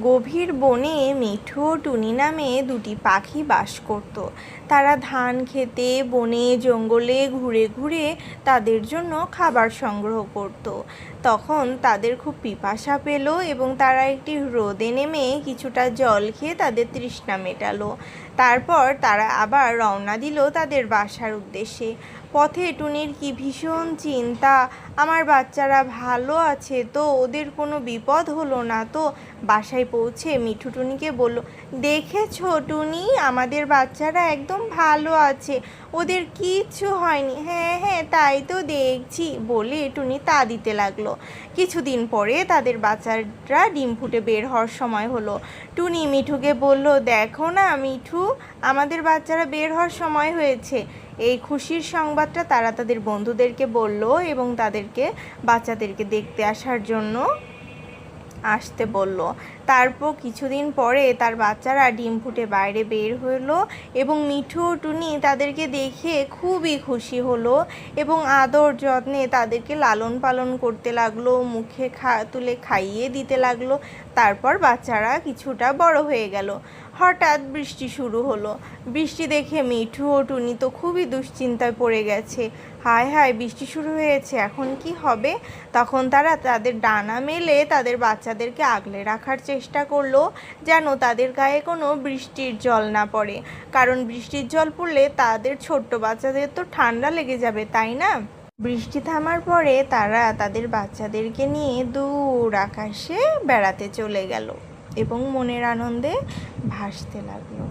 গভীর বনে মিঠু ও টুনি নামে দুটি পাখি বাস করত। তারা ধান খেতে বনে জঙ্গলে ঘুরে ঘুরে তাদের জন্য খাবার সংগ্রহ করত। তখন তাদের খুব পিপাসা পেল এবং তারা একটি হ্রদে নেমে কিছুটা জল খেয়ে তাদের তৃষ্ণা মেটালো। তারপর তারা আবার রওনা দিল তাদের বাসার উদ্দেশ্যে। পথে টুনির কি ভীষণ চিন্তা, আমার বাচ্চারা ভালো আছে তো, ওদের কোনো বিপদ হলো না তো। বাসায় পৌঁছে মিঠু টুনিকে বলল, দেখেছো টুনি, আমাদের বাচ্চারা একদম ভালো আছে, ওদের কিচ্ছু হয়নি। হ্যাঁ হ্যাঁ, তাই তো দেখছি, বলে টুনি তা দিতে লাগলো। কিছুদিন পরে তাদের বাচ্চারা ডিম ফুটে বের হওয়ার সময় হলো। টুনি মিঠুকে বলল, দেখো না মিঠু, আমাদের বাচ্চারা বের হওয়ার সময় হয়েছে। এই খুশির সংবাদটা তারা তাদের বন্ধুদেরকে বলল এবং তাদেরকে বাচ্চাদেরকে দেখতে আসার জন্য আসতে বলল। তারপর কিছুদিন পরে তার বাচ্চারা ডিম ফুটে বাইরে বের হলো এবং মিঠু ও টুনি তাদেরকে দেখে খুবই খুশি হলো এবং আদর যত্নে তাদেরকে লালন পালন করতে লাগলো, মুখে তুলে খাইয়ে দিতে লাগলো। তারপর বাচ্চারা কিছুটা বড় হয়ে গেল। হঠাৎ বৃষ্টি শুরু হলো। বৃষ্টি দেখে মিঠু ও টুনি তো খুবই দুশ্চিন্তায় পড়ে গেছে। হায় হায়, বৃষ্টি শুরু হয়েছে, এখন কি হবে? তখন তারা তাদের ডানা মেলে তাদের বাচ্চাদেরকে আগলে রাখার চেষ্টা করলো, যেন তাদের গায়ে কোনো বৃষ্টির জল না পড়ে, কারণ বৃষ্টির জল পড়লে তাদের ছোট্ট বাচ্চাদের তো ঠান্ডা লেগে যাবে, তাই না? বৃষ্টি থামার পরে তারা তাদের বাচ্চাদেরকে নিয়ে দূর আকাশে বেড়াতে চলে গেল এবং মনের আনন্দে ভাসতে লাগলো।